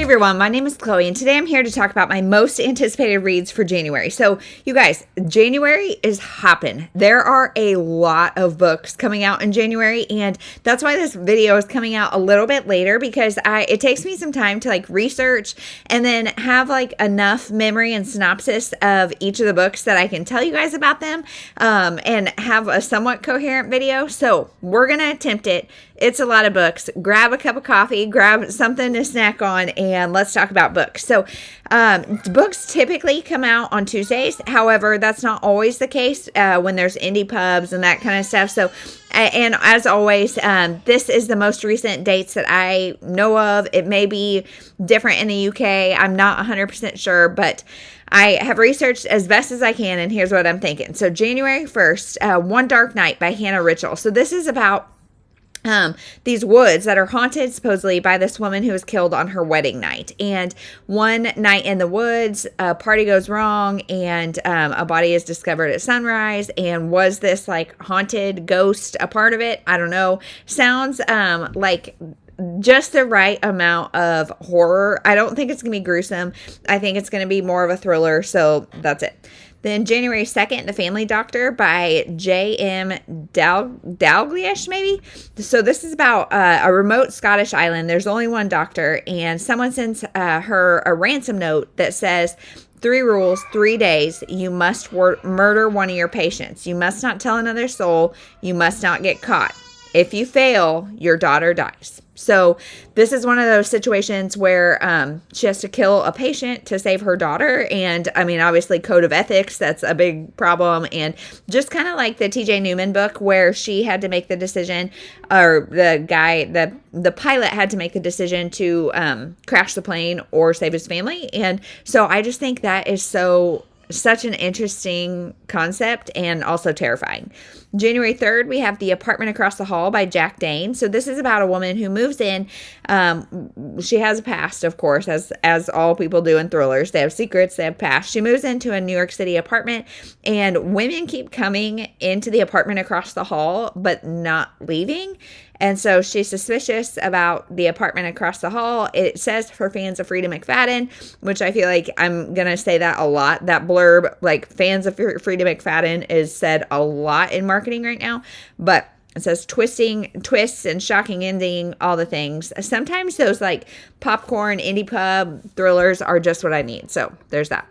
everyone, my name is Chloe, and today I'm here to talk about my most anticipated reads for January. So, you guys, January is hopping. There are a lot of books coming out in January, and that's why this video is coming out a little bit later, because it takes me some time to research and then have enough memory and synopsis of each of the books that I can tell you guys about them and have a somewhat coherent video. So we're gonna attempt it. It's a lot of books. Grab a cup of coffee, grab something to snack on, and let's talk about books. So books typically come out on Tuesdays. However, that's not always the case when there's indie pubs and that kind of stuff. So, and as always, this is the most recent dates that I know of. It may be different in the UK. I'm not 100% sure, but I have researched as best as I can, and here's what I'm thinking. So January 1st, One Dark Night by Hannah Richel. So this is about these woods that are haunted supposedly by this woman who was killed on her wedding night. And one night in the woods, a party goes wrong, and a body is discovered at sunrise. And was this haunted ghost a part of it? I don't know. Sounds like just the right amount of horror. I don't think it's gonna be gruesome. I think it's gonna be more of a thriller. So that's it. Then January 2nd, The Family Doctor by J.M. Dalglish, maybe? So this is about a remote Scottish island. There's only one doctor, and someone sends her a ransom note that says, 3 rules, 3 days, you must murder one of your patients. You must not tell another soul. You must not get caught. If you fail, your daughter dies. So this is one of those situations where she has to kill a patient to save her daughter. And I mean, obviously code of ethics, that's a big problem. And just kind of like the TJ Newman book where she had to make the decision, or the guy, the pilot had to make the decision to crash the plane or save his family. And so I just think that is such an interesting concept and also terrifying. January 3rd, we have The Apartment Across the Hall by Jack Dane. So this is about a woman who moves in. She has a past, of course, as all people do in thrillers. They have secrets, they have past. She moves into a New York City apartment, and women keep coming into the apartment across the hall, but not leaving. And so she's suspicious about the apartment across the hall. It says for fans of Frida McFadden, which I feel like I'm going to say that a lot. That blurb, fans of Frida McFadden, is said a lot in marketing right now. But it says twists and shocking ending, all the things. Sometimes those popcorn indie pub thrillers are just what I need. So there's that.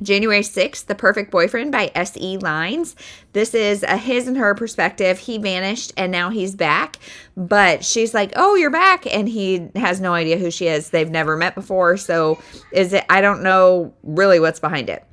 January 6th, The Perfect Boyfriend by S.E. Lines. This is a his and her perspective. He vanished and now he's back. But she's like, oh, you're back. And he has no idea who she is. They've never met before. So I don't know really what's behind it.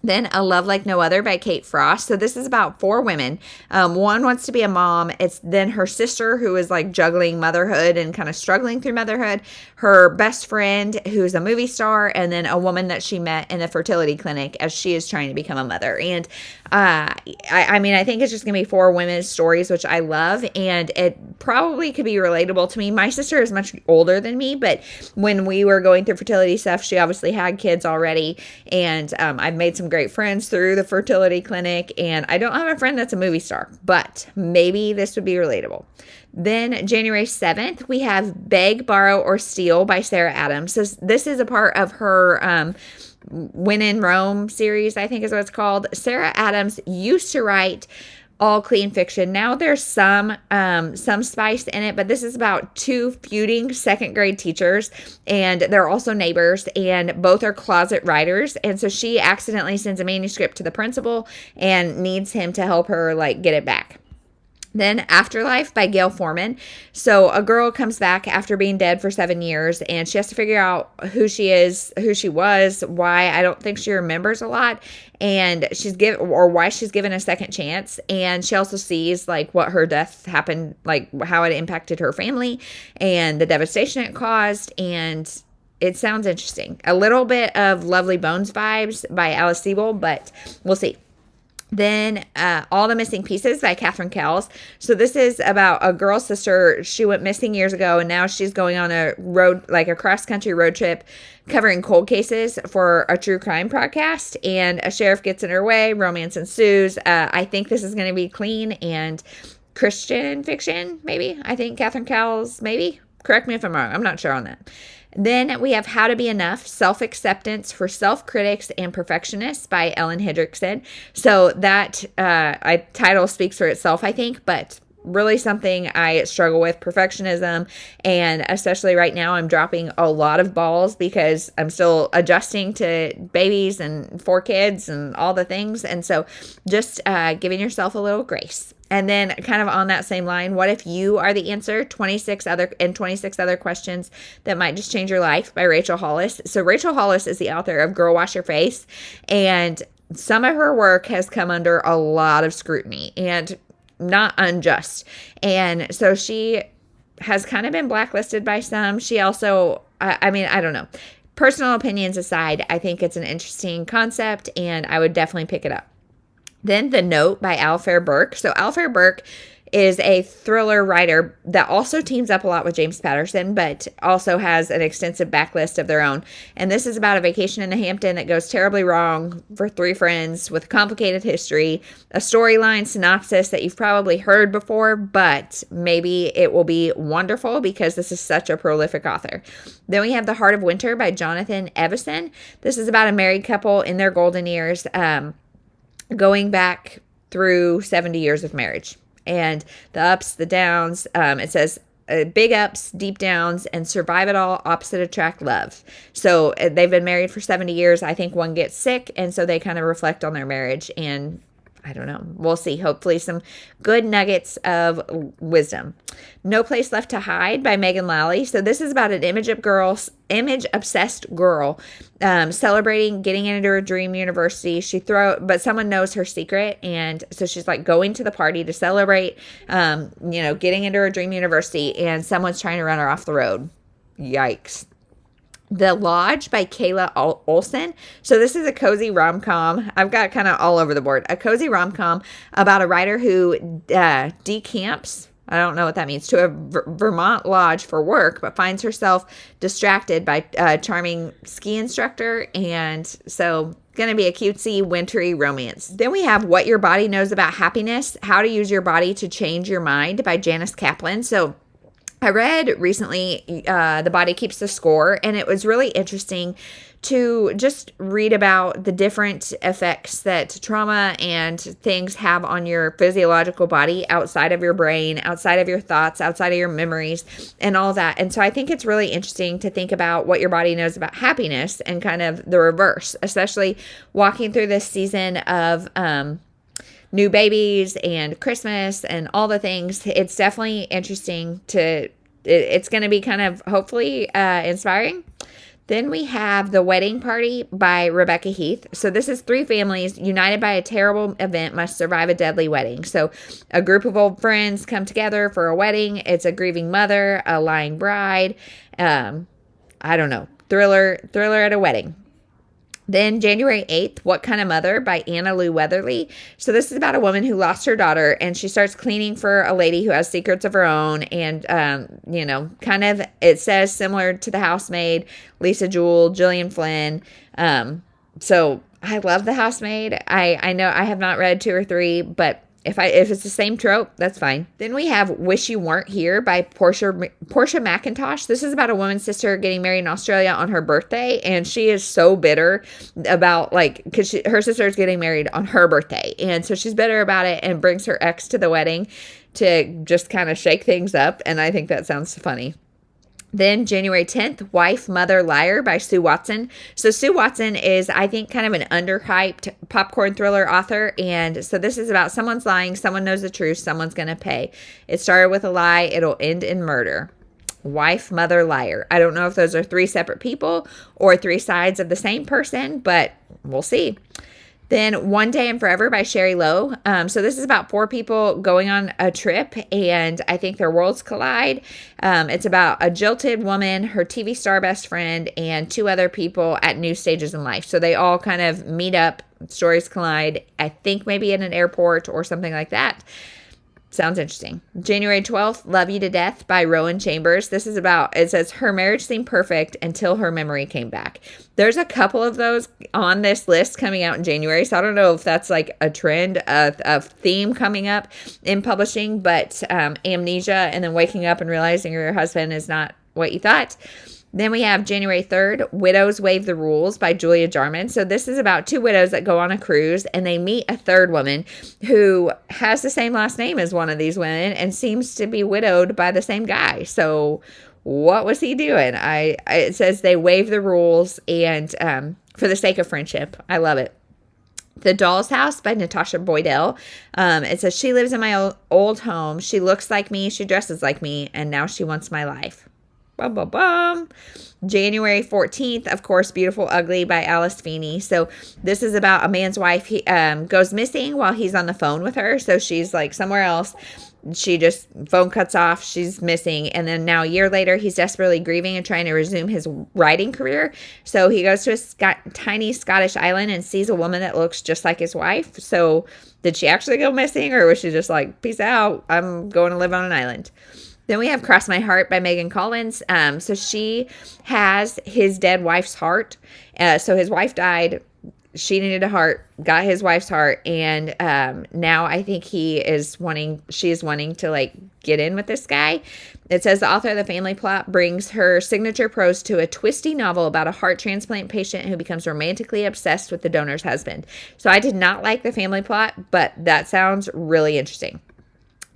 Then A Love Like No Other by Kate Frost. So this is about 4 women. One wants to be a mom. It's then her sister, who is juggling motherhood and kind of struggling through motherhood. Her best friend, who's a movie star, and then a woman that she met in a fertility clinic as she is trying to become a mother. And I mean, I think it's just going to be 4 women's stories, which I love, and it probably could be relatable to me. My sister is much older than me, but when we were going through fertility stuff, she obviously had kids already, and I've made some great friends through the fertility clinic, and I don't have a friend that's a movie star, but maybe this would be relatable. Then January 7th, we have Beg, Borrow, or Steal by Sarah Adams. So this is a part of her When in Rome series, I think is what it's called. Sarah Adams used to write all clean fiction. Now there's some spice in it, but this is about 2 feuding 2nd grade teachers, and they're also neighbors, and both are closet writers. And so she accidentally sends a manuscript to the principal and needs him to help her get it back. Then Afterlife by Gail Forman. So a girl comes back after being dead for 7 years, and she has to figure out who she is, who she was, why I don't think she remembers a lot, and why she's given a second chance. And she also sees what her death happened, how it impacted her family and the devastation it caused. And it sounds interesting. A little bit of Lovely Bones vibes by Alice Sebold, but we'll see. Then All the Missing Pieces by Catherine Kells. So this is about a girl's sister. She went missing years ago, and now she's going on a road, a cross-country road trip covering cold cases for a true crime podcast. And a sheriff gets in her way. Romance ensues. I think this is going to be clean and Christian fiction, maybe. I think Catherine Cowles, maybe. Correct me if I'm wrong. I'm not sure on that. Then we have How to Be Enough, Self-Acceptance for Self-Critics and Perfectionists by Ellen Hendrickson. So that title speaks for itself, I think, but really something I struggle with, perfectionism. And especially right now, I'm dropping a lot of balls because I'm still adjusting to babies and 4 kids and all the things. And so just giving yourself a little grace. And then kind of on that same line, what if you are the answer? 26 other questions that might just change your life by Rachel Hollis. So Rachel Hollis is the author of Girl Wash Your Face, and some of her work has come under a lot of scrutiny and not unjust. And so she has kind of been blacklisted by some. She also, I don't know. Personal opinions aside, I think it's an interesting concept and I would definitely pick it up. Then The Note by Alfair Burke. So Alfair Burke is a thriller writer that also teams up a lot with James Patterson, but also has an extensive backlist of their own. And this is about a vacation in the Hampton that goes terribly wrong for 3 friends with a complicated history, a storyline synopsis that you've probably heard before, but maybe it will be wonderful because this is such a prolific author. Then we have The Heart of Winter by Jonathan Evison. This is about a married couple in their golden years, going back through 70 years of marriage and the ups, the downs. It says big ups, deep downs, and survive it all, opposite attract love. So they've been married for 70 years. I think one gets sick, and so they kind of reflect on their marriage, and I don't know. We'll see. Hopefully some good nuggets of wisdom. No Place Left to Hide by Megan Lally. So this is about an image-obsessed girl celebrating getting into her dream university. But someone knows her secret, and so she's like going to the party to celebrate, getting into her dream university, and someone's trying to run her off the road. Yikes. The Lodge by Kayla Olson. So this is a cozy rom-com. I've got kind of all over the board. A cozy rom-com about a writer who decamps, I don't know what that means, to a Vermont lodge for work, but finds herself distracted by a charming ski instructor. And so going to be a cutesy, wintry romance. Then we have What Your Body Knows About Happiness, How to Use Your Body to Change Your Mind by Janice Kaplan. So I read recently The Body Keeps the Score, and it was really interesting to just read about the different effects that trauma and things have on your physiological body outside of your brain, outside of your thoughts, outside of your memories, and all that. And so I think it's really interesting to think about what your body knows about happiness and kind of the reverse, especially walking through this season of new babies and Christmas and all the things. It's definitely interesting it's going to be kind of hopefully inspiring. Then we have The Wedding Party by Rebecca Heath. So this is 3 families united by a terrible event must survive a deadly wedding. So a group of old friends come together for a wedding. It's a grieving mother, a lying bride. Thriller at a wedding. Then January 8th, What Kind of Mother by Anna Lou Weatherly. So this is about a woman who lost her daughter, and she starts cleaning for a lady who has secrets of her own. And, kind of, it says similar to The Housemaid, Lisa Jewell, Gillian Flynn. So I love The Housemaid. I know I have not read 2 or 3, but if it's the same trope, that's fine. Then we have Wish You Weren't Here by Portia McIntosh. This is about a woman's sister getting married in Australia on her birthday, and she is so bitter about because her sister is getting married on her birthday, and so she's bitter about it and brings her ex to the wedding to just kind of shake things up, and I think that sounds funny. Then January 10th, Wife, Mother, Liar by Sue Watson. So Sue Watson is, I think, kind of an underhyped popcorn thriller author. And so this is about someone's lying, someone knows the truth, someone's going to pay. It started with a lie, it'll end in murder. Wife, Mother, Liar. I don't know if those are 3 separate people or 3 sides of the same person, but we'll see. Then One Day and Forever by Sherry Lowe. So this is about 4 people going on a trip, and I think their worlds collide. It's about a jilted woman, her TV star best friend, and 2 other people at new stages in life. So they all kind of meet up, stories collide, I think maybe in an airport or something like that. Sounds interesting. January 12th, Love You to Death by Rowen Chambers. This is about, it says, her marriage seemed perfect until her memory came back. There's a couple of those on this list coming out in January, so I don't know if that's like a trend, a theme coming up in publishing, but amnesia and then waking up and realizing your husband is not what you thought. Then we have January 3rd, Widows Waive the Rules by Julia Jarman. So this is about two widows that go on a cruise and they meet a third woman who has the same last name as one of these women and seems to be widowed by the same guy. So what was he doing? It says they waive the rules and for the sake of friendship. I love it. The Doll's House by Natasha Boydell. It says, she lives in my old home. She looks like me. She dresses like me. And now she wants my life. Bum, bum, bum. January 14th, of course, Beautiful Ugly by Alice Feeney. So this is about a man's wife. He goes missing while he's on the phone with her. So she's like somewhere else. She just, phone cuts off. She's missing. And then now a year later, he's desperately grieving and trying to resume his writing career. So he goes to a tiny Scottish island and sees a woman that looks just like his wife. So did she actually go missing, or was she just like, peace out, I'm going to live on an island? Then we have Cross My Heart by Megan Collins. So she has his dead wife's heart. So his wife died. She needed a heart, got his wife's heart. And now I think she is wanting to like get in with this guy. It says the author of the family plot brings her signature prose to a twisty novel about a heart transplant patient who becomes romantically obsessed with the donor's husband. So I did not like the family plot, but that sounds really interesting.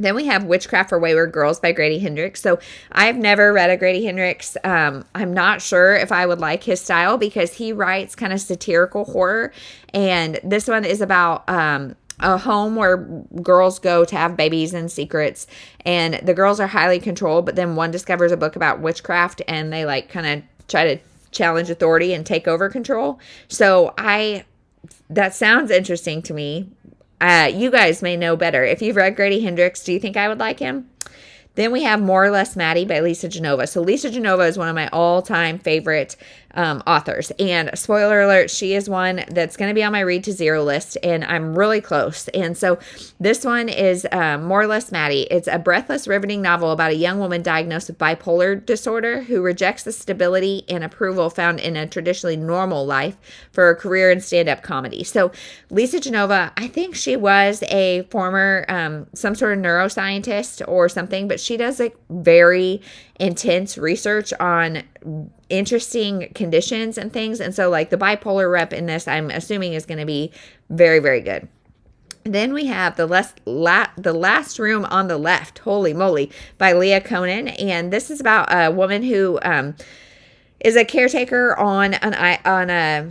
Then we have Witchcraft for Wayward Girls by Grady Hendrix. So I've never read a Grady Hendrix. I'm not sure if I would like his style because he writes kind of satirical horror. And this one is about a home where girls go to have babies and secrets. And the girls are highly controlled, but then one discovers a book about witchcraft and they like kind of try to challenge authority and take over control. So that sounds interesting to me. You guys may know better. If you've read Grady Hendrix, do you think I would like him? Then we have More or Less Maddie by Lisa Genova. So Lisa Genova is one of my all-time favorite authors. And spoiler alert, she is one that's going to be on my Read to Zero list, and I'm really close. And so this one is More or Less Maddie. It's a breathless, riveting novel about a young woman diagnosed with bipolar disorder who rejects the stability and approval found in a traditionally normal life for a career in stand-up comedy. So Lisa Genova, I think she was a former some sort of neuroscientist or something, but she does like very intense research on interesting conditions and things. And so like the bipolar rep in this, I'm assuming is going to be very, very good. Then we have The Last Room on the Left, holy moly, by Leah Conan. And this is about a woman who is a caretaker on a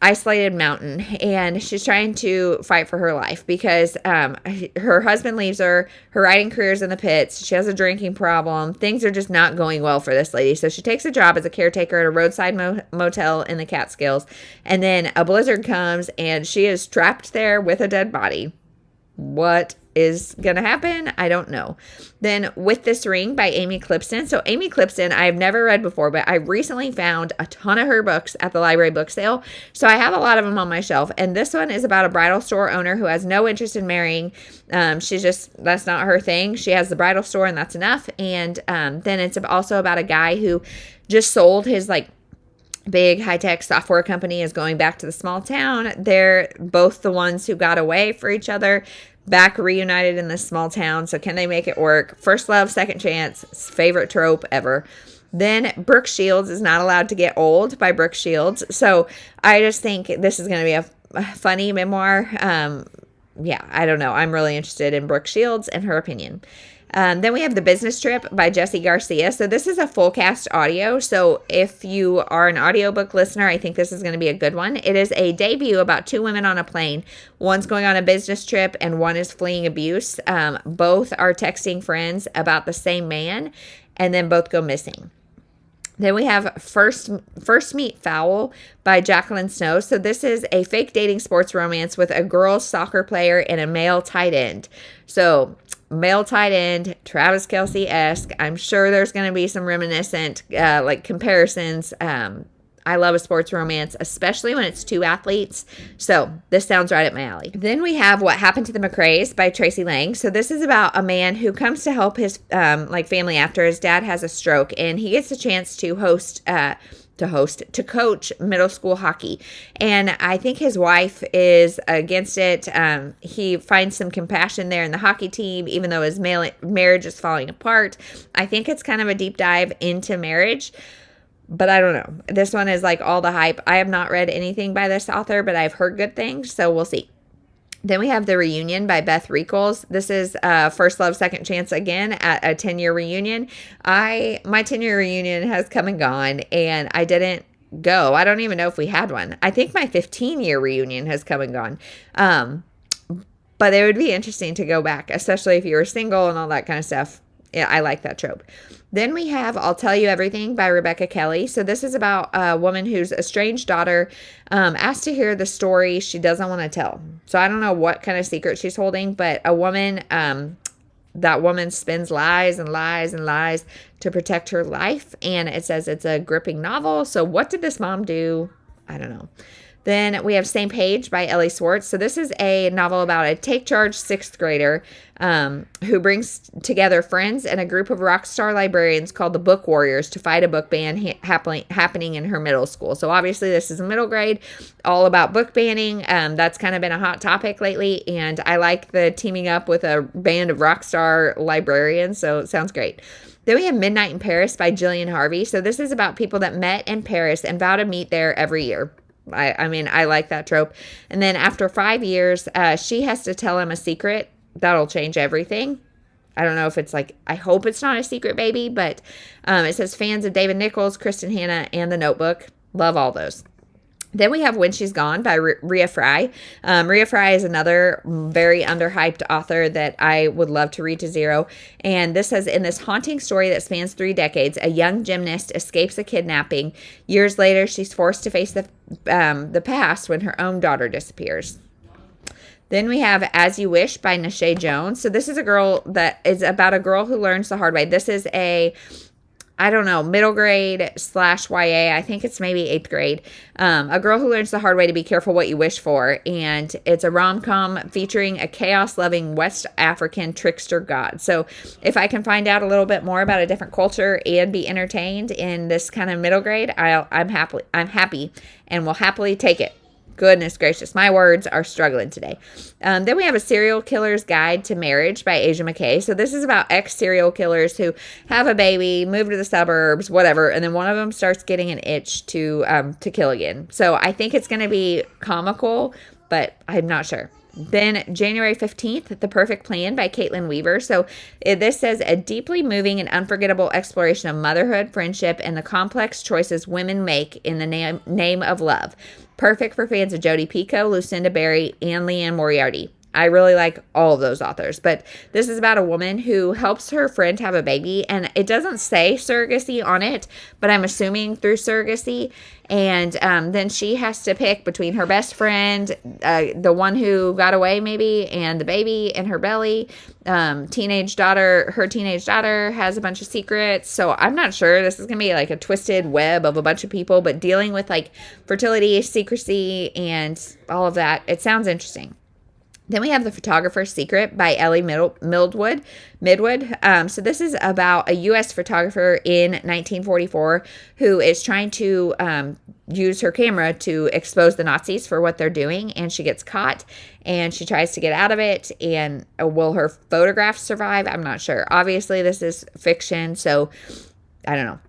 isolated mountain, and she's trying to fight for her life because her husband leaves her writing career's in the pits, she has a drinking problem, things are just not going well for this lady. So she takes a job as a caretaker at a roadside motel in the Catskills, and then a blizzard comes and she is trapped there with a dead body. What is gonna happen? I don't know. Then With This Ring by Amy Clipston. So Amy Clipston, I've never read before, but I recently found a ton of her books at the library book sale. So I have a lot of them on my shelf. And this one is about a bridal store owner who has no interest in marrying. That's not her thing. She has the bridal store and that's enough. And then it's also about a guy who just sold his like big high-tech software company, is going back to the small town. They're both the ones who got away for each other, back reunited in this small town. So can they make it work? First love, second chance, favorite trope ever. Then Brooke Shields is Not Allowed to Get Old by Brooke Shields. So I just think this is going to be a funny memoir. I don't know. I'm really interested in Brooke Shields and her opinion. Then we have The Business Trip by Jessie Garcia. So this is a full cast audio. So if you are an audiobook listener, I think this is going to be a good one. It is a debut about two women on a plane. One's going on a business trip and one is fleeing abuse. Both are texting friends about the same man and then both go missing. Then we have First Meet Fowl by Jacqueline Snow. So this is a fake dating sports romance with a girl soccer player and a male tight end. So male tight end, Travis Kelce-esque. I'm sure there's going to be some reminiscent like comparisons. I I love a sports romance, especially when it's two athletes. So this sounds right up my alley. Then we have What Happened to the McCraes by Tracy Lang. So this is about a man who comes to help his family after his dad has a stroke, and he gets a chance to coach middle school hockey. And I think his wife is against it. He finds some compassion there in the hockey team, even though his marriage is falling apart. I think it's kind of a deep dive into marriage, but I don't know. This one is like all the hype. I have not read anything by this author, but I've heard good things, so we'll see. Then we have The Reunion by Beth Rickles. This is First Love, Second Chance again at a 10-year reunion. My 10-year reunion has come and gone, and I didn't go. I don't even know if we had one. I think my 15-year reunion has come and gone. But it would be interesting to go back, especially if you were single and all that kind of stuff. Yeah, I like that trope. Then we have I'll Tell You Everything by Rebecca Kelly. So this is about a woman whose estranged daughter asked to hear the story she doesn't want to tell. So I don't know what kind of secret she's holding, but a woman, that woman spins lies and lies and lies to protect her life. And it says it's a gripping novel. So what did this mom do? I don't know. Then we have Same Page by Ellie Swartz. So this is a novel about a take charge sixth grader who brings together friends and a group of rock star librarians called the Book Warriors to fight a book ban happening in her middle school. So obviously this is a middle grade, all about book banning. That's kind of been a hot topic lately, and I like the teaming up with a band of rock star librarians, so it sounds great. Then we have Midnight in Paris by Jillian Harvey. So this is about people that met in Paris and vow to meet there every year. I mean, I like that trope. And then after 5 years, she has to tell him a secret that'll change everything. I don't know if it's like, I hope it's not a secret baby, but it says fans of David Nichols, Kristen Hanna, and The Notebook. Love all those. Then we have When She's Gone by Rhea Fry. Rhea Fry is another very underhyped author that I would love to read to zero. And this says, in this haunting story that spans 3 decades, a young gymnast escapes a kidnapping. Years later, she's forced to face the past when her own daughter disappears. Then we have As You Wish by Nashay Jones. So this is about a girl who learns the hard way. This is middle grade / YA. I think it's maybe 8th grade. A girl who learns the hard way to be careful what you wish for. And it's a rom-com featuring a chaos-loving West African trickster god. So if I can find out a little bit more about a different culture and be entertained in this kind of middle grade, I'm happy and will happily take it. Goodness gracious, my words are struggling today. Then we have A Serial Killer's Guide to Marriage by Asia McCae. So this is about ex-serial killers who have a baby, move to the suburbs, whatever, and then one of them starts getting an itch to kill again. So I think it's going to be comical, but I'm not sure. Then January 15th, The Perfect Plan by Caitlin Weaver. So this says a deeply moving and unforgettable exploration of motherhood, friendship, and the complex choices women make in the name of love. Perfect for fans of Jodi Picoult, Lucinda Berry, and Leanne Moriarty. I really like all of those authors, but this is about a woman who helps her friend have a baby, and it doesn't say surrogacy on it, but I'm assuming through surrogacy, and then she has to pick between her best friend, the one who got away maybe, and the baby in her belly. Her teenage daughter has a bunch of secrets, so I'm not sure. This is going to be like a twisted web of a bunch of people, but dealing with like fertility, secrecy, and all of that. It sounds interesting. Then we have The Photographer's Secret by Ellie Midwood. So this is about a U.S. photographer in 1944 who is trying to use her camera to expose the Nazis for what they're doing, and she gets caught, and she tries to get out of it, and will her photographs survive? I'm not sure. Obviously, this is fiction, so I don't know.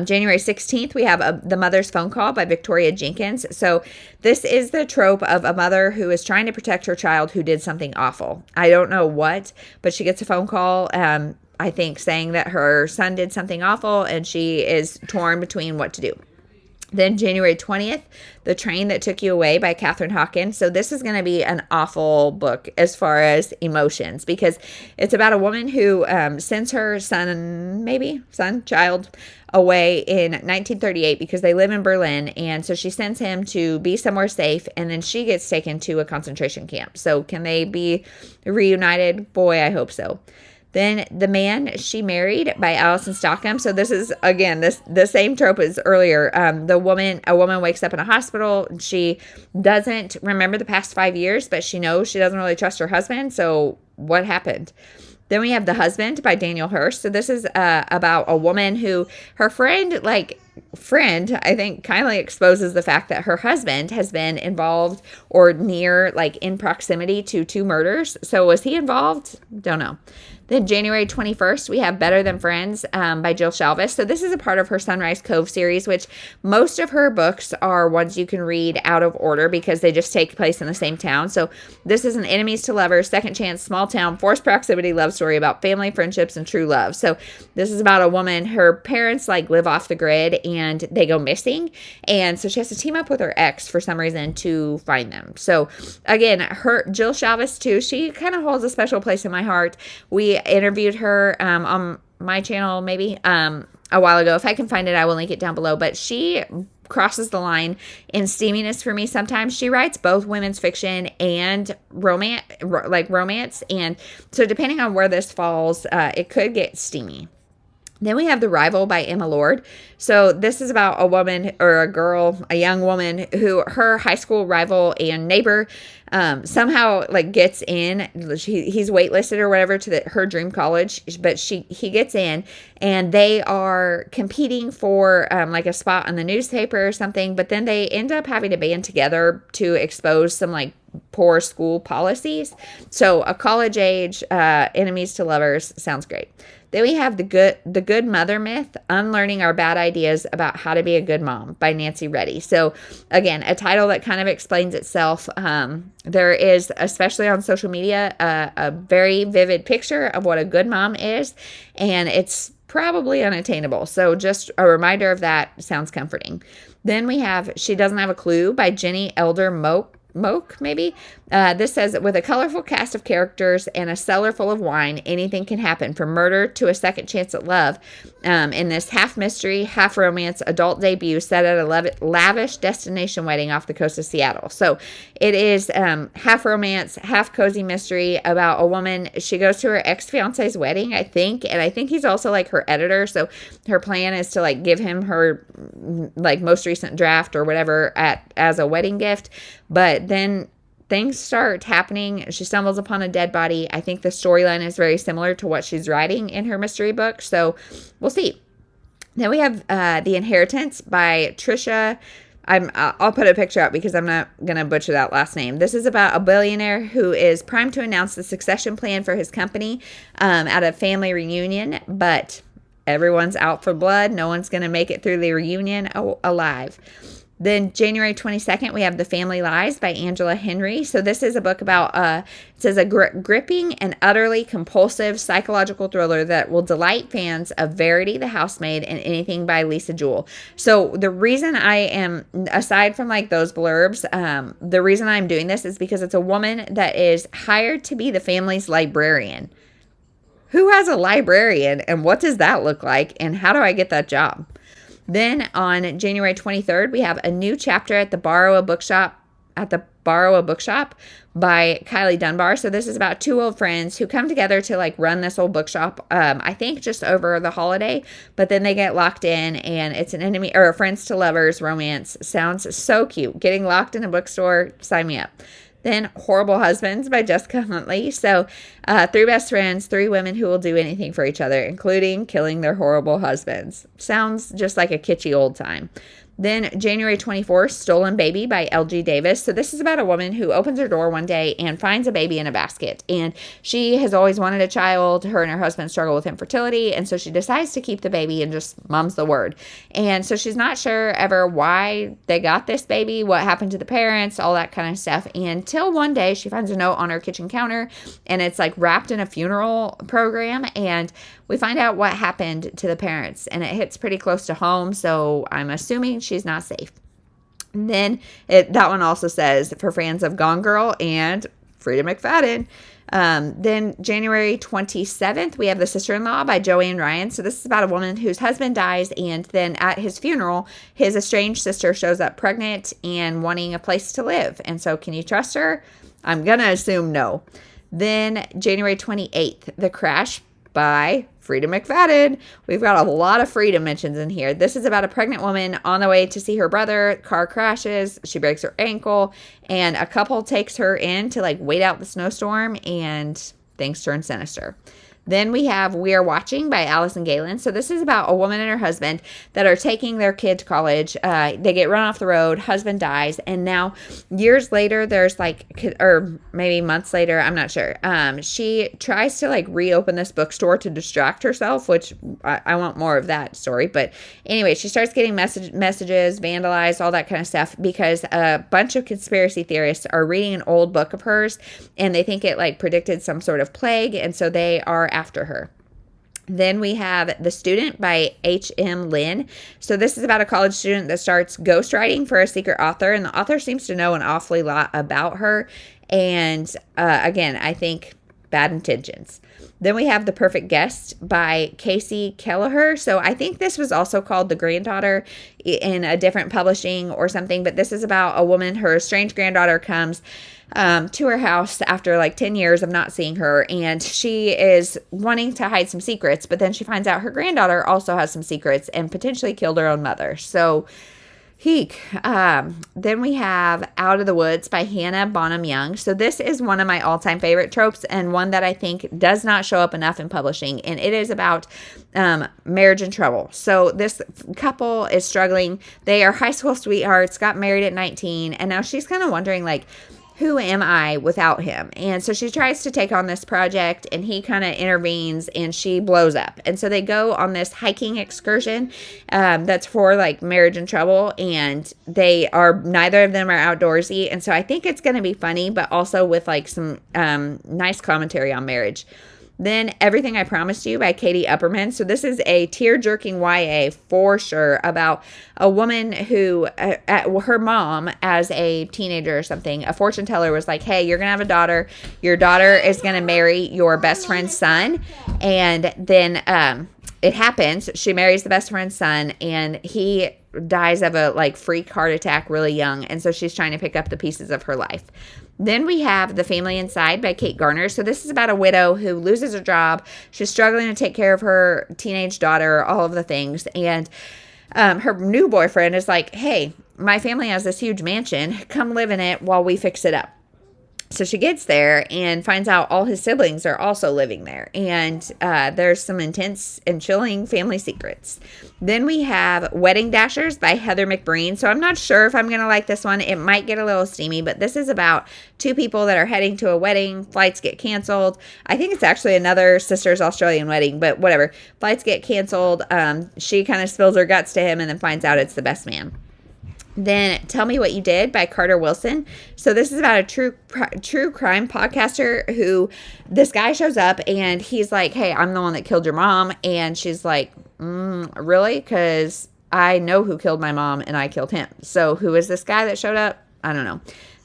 January 16th, we have The Mother's Phone Call by Victoria Jenkins. So this is the trope of a mother who is trying to protect her child who did something awful. I don't know what, but she gets a phone call, I think, saying that her son did something awful, and she is torn between what to do. Then January 20th, The Train That Took You Away by Catherine Hawkins. So this is going to be an awful book as far as emotions, because it's about a woman who sends her child away in 1938 because they live in Berlin. And so she sends him to be somewhere safe, and then she gets taken to a concentration camp. So can they be reunited? Boy, I hope so. Then The Man She Married by Alison Stockham. So this is, again, the same trope as earlier. A woman wakes up in a hospital. She doesn't remember the past 5 years, but she knows she doesn't really trust her husband. So what happened? Then we have The Husband by Daniel Hirst. So this is about a woman who her friend, I think, kindly exposes the fact that her husband has been involved or near, in proximity to 2 murders. So was he involved? Don't know. Then January 21st, we have Better Than Friends by Jill Shalvis. So this is a part of her Sunrise Cove series, which most of her books are ones you can read out of order because they just take place in the same town. So this is an enemies to lovers, second chance, small town, forced proximity love story about family, friendships, and true love. So this is about a woman, her parents live off the grid and they go missing. And so she has to team up with her ex for some reason to find them. So again, Jill Shalvis too, she kind of holds a special place in my heart. We interviewed her on my channel maybe a while ago. If I can find it, I will link it down below. But she crosses the line in steaminess for me sometimes. She writes both women's fiction and romance. And so depending on where this falls, it could get steamy. Then we have The Rival by Emma Lord. So this is about a woman or a young woman who her high school rival and neighbor somehow gets in. He's waitlisted or whatever to her dream college, but he gets in and they are competing for a spot on the newspaper or something. But then they end up having to band together to expose some poor school policies. So a college age enemies to lovers sounds great. Then we have the good mother myth, unlearning our bad ideas about how to be a good mom by Nancy Reddy. So again, a title that kind of explains itself. There is, especially on social media, a very vivid picture of what a good mom is, and it's probably unattainable. So just a reminder of that sounds comforting. Then we have She Doesn't Have a Clue by Jenny Elder Moak, maybe. This says, with a colorful cast of characters and a cellar full of wine, anything can happen, from murder to a second chance at love, in this half mystery, half romance adult debut set at a lavish destination wedding off the coast of Seattle. So it is half romance, half cozy mystery about a woman. She goes to her ex-fiance's wedding, I think, and I think he's also her editor. So her plan is to give him her most recent draft or whatever as a wedding gift. But then things start happening. She stumbles upon a dead body. I think the storyline is very similar to what she's writing in her mystery book. So we'll see. Then we have The Inheritance by Trisha. I'll put a picture up because I'm not going to butcher that last name. This is about a billionaire who is primed to announce the succession plan for his company at a family reunion, but everyone's out for blood. No one's going to make it through the reunion alive. Then January 22nd, we have The Family Lies by Angela Henry. So this is a book about, it says, a gripping and utterly compulsive psychological thriller that will delight fans of Verity the Housemaid and anything by Lisa Jewell. So the reason I am, aside from those blurbs, the reason I'm doing this is because it's a woman that is hired to be the family's librarian. Who has a librarian, and what does that look like, and how do I get that job? Then on January 23rd, we have a new chapter at the Borrow a Bookshop by Kylie Dunbar. So this is about 2 old friends who come together to run this old bookshop, I think just over the holiday, but then they get locked in and it's an enemy or a friends to lovers romance. Sounds so cute. Getting locked in a bookstore, sign me up. Then Horrible Husbands by Jessica Huntley. So 3 best friends, 3 women who will do anything for each other, including killing their horrible husbands. Sounds just like a kitschy old time. Then January 24th, Stolen Baby by L.G. Davis. So this is about a woman who opens her door one day and finds a baby in a basket. And she has always wanted a child. Her and her husband struggle with infertility. And so she decides to keep the baby and just mum's the word. And so she's not sure ever why they got this baby, what happened to the parents, all that kind of stuff. Until one day she finds a note on her kitchen counter and it's wrapped in a funeral program. And we find out what happened to the parents, and it hits pretty close to home, so I'm assuming she's not safe. And then that one also says for fans of Gone Girl and Frida McFadden. Then January 27th, we have The Sister-in-Law by Joanne Ryan. So this is about a woman whose husband dies, and then at his funeral, his estranged sister shows up pregnant and wanting a place to live. And so can you trust her? I'm going to assume no. Then January 28th, The Crash by Freedom McFadden. We've got a lot of freedom mentions in here. This is about a pregnant woman on the way to see her brother. Car crashes. She breaks her ankle. And a couple takes her in to like wait out the snowstorm. And things turn sinister. Then we have We Are Watching by Allison Galen. So this is about a woman and her husband that are taking their kid to college. They get run off the road. Husband dies. And now years later, there's like, or maybe months later, I'm not sure. She tries to like reopen this bookstore to distract herself, which I want more of that story. But anyway, she starts getting messages, vandalized, all that kind of stuff, because a bunch of conspiracy theorists are reading an old book of hers and they think it like predicted some sort of plague. And so they are after her. Then we have The Student by H.M. Lynn. So this is about a college student that starts ghostwriting for a secret author, and the author seems to know an awfully lot about her. And again, I think bad intentions. Then we have The Perfect Guest by Casey Kelleher. So I think this was also called The Granddaughter in a different publishing or something, but this is about a woman, her estranged granddaughter comes to her house after like 10 years of not seeing her, and she is wanting to hide some secrets, but then she finds out her granddaughter also has some secrets and potentially killed her own mother. So Heek. Then we have Out of the Woods by Hannah Bonham Young. So this is one of my all-time favorite tropes and one that I think does not show up enough in publishing. And it is about marriage and trouble. So this couple is struggling. They are high school sweethearts, got married at 19. And now she's kind of wondering like, who am I without him? And so she tries to take on this project and he kind of intervenes and she blows up. And so they go on this hiking excursion that's for like marriage and trouble, and neither of them are outdoorsy. And so I think it's going to be funny, but also with like some nice commentary on marriage. Then Everything I Promised You by Katie Upperman. So this is a tear-jerking YA for sure about a woman who, her mom as a teenager or something, a fortune teller was like, hey, you're going to have a daughter. Your daughter is going to marry your best friend's son. And then it happens. She marries the best friend's son and he dies of a like freak heart attack really young. And so she's trying to pick up the pieces of her life. Then we have The Family Inside by Kate Garner. So this is about a widow who loses her job. She's struggling to take care of her teenage daughter, all of the things. And her new boyfriend is like, hey, my family has this huge mansion. Come live in it while we fix it up. So she gets there and finds out all his siblings are also living there. And there's some intense and chilling family secrets. Then we have Wedding Dashers by Heather McBreen. So I'm not sure if I'm going to like this one. It might get a little steamy, but this is about two people that are heading to a wedding. Flights get canceled. I think it's actually another sister's Australian wedding, but whatever. Flights get canceled. She kind of spills her guts to him and then finds out it's the best man. Then Tell Me What You Did by Carter Wilson. So this is about a true crime podcaster who this guy shows up and he's like, hey, I'm the one that killed your mom. And she's like, really? Because I know who killed my mom and I killed him. So who is this guy that showed up? I don't know.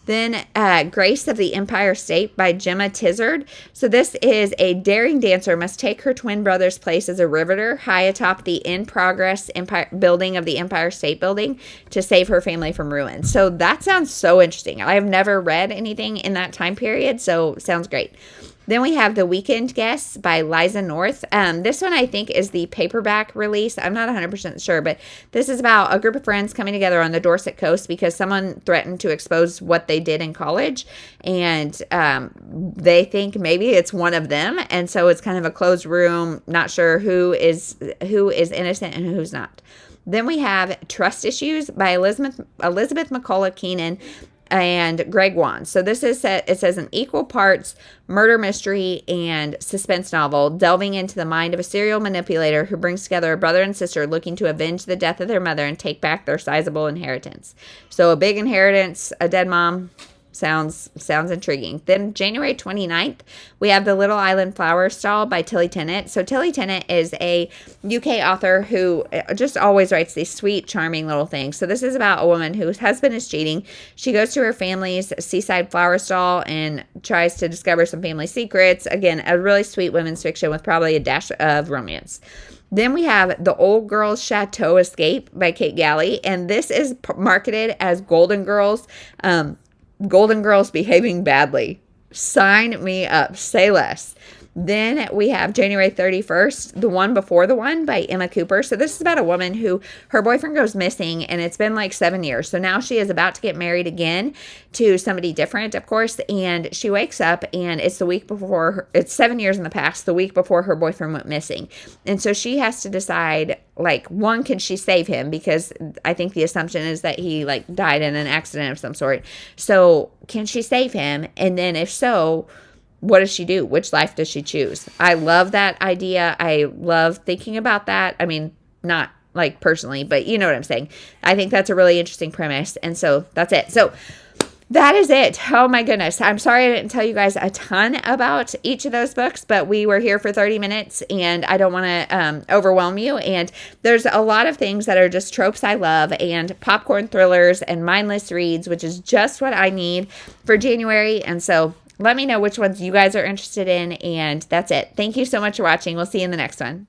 Then Grace of the Empire State by Gemma Tizard. So this is a daring dancer must take her twin brother's place as a riveter high atop the in-progress building of the Empire State Building to save her family from ruin. So that sounds so interesting. I have never read anything in that time period, so sounds great. Then we have The Weekend Guests by Liza North. This one I think is the paperback release. I'm not 100% sure, but this is about a group of friends coming together on the Dorset coast because someone threatened to expose what they did in college, and they think maybe it's one of them, and so it's kind of a closed room, not sure who is innocent and who's not. Then we have Trust Issues by Elizabeth McCullough Keenan and Greg Wan. So this is it says an equal parts murder mystery and suspense novel delving into the mind of a serial manipulator who brings together a brother and sister looking to avenge the death of their mother and take back their sizable inheritance. So a big inheritance, a dead mom. Sounds intriguing. Then January 29th, we have The Little Island Flower Stall by Tilly Tennant. So Tilly Tennant is a UK author who just always writes these sweet, charming little things. So this is about a woman whose husband is cheating. She goes to her family's seaside flower stall and tries to discover some family secrets. Again, a really sweet women's fiction with probably a dash of romance. Then we have The Old Girls Chateau Escape by Kate Galley. And this is marketed as Golden Girls. Golden Girls behaving badly. Sign me up. Say less. Then we have January 31st, The One Before the One by Emma Cooper. So this is about a woman who her boyfriend goes missing, and it's been like 7 years. So now she is about to get married again to somebody different, of course. And she wakes up, and it's the week before, it's 7 years in the past, the week before her boyfriend went missing. And so she has to decide, like, one, can she save him? Because I think the assumption is that he like died in an accident of some sort. So can she save him? And then if so, what does she do? Which life does she choose? I love that idea. I love thinking about that. I mean, not like personally, but you know what I'm saying. I think that's a really interesting premise. And so that's it. So that is it. Oh my goodness. I'm sorry I didn't tell you guys a ton about each of those books, but we were here for 30 minutes and I don't want to overwhelm you. And there's a lot of things that are just tropes I love, and popcorn thrillers and mindless reads, which is just what I need for January. And so let me know which ones you guys are interested in. And that's it. Thank you so much for watching. We'll see you in the next one.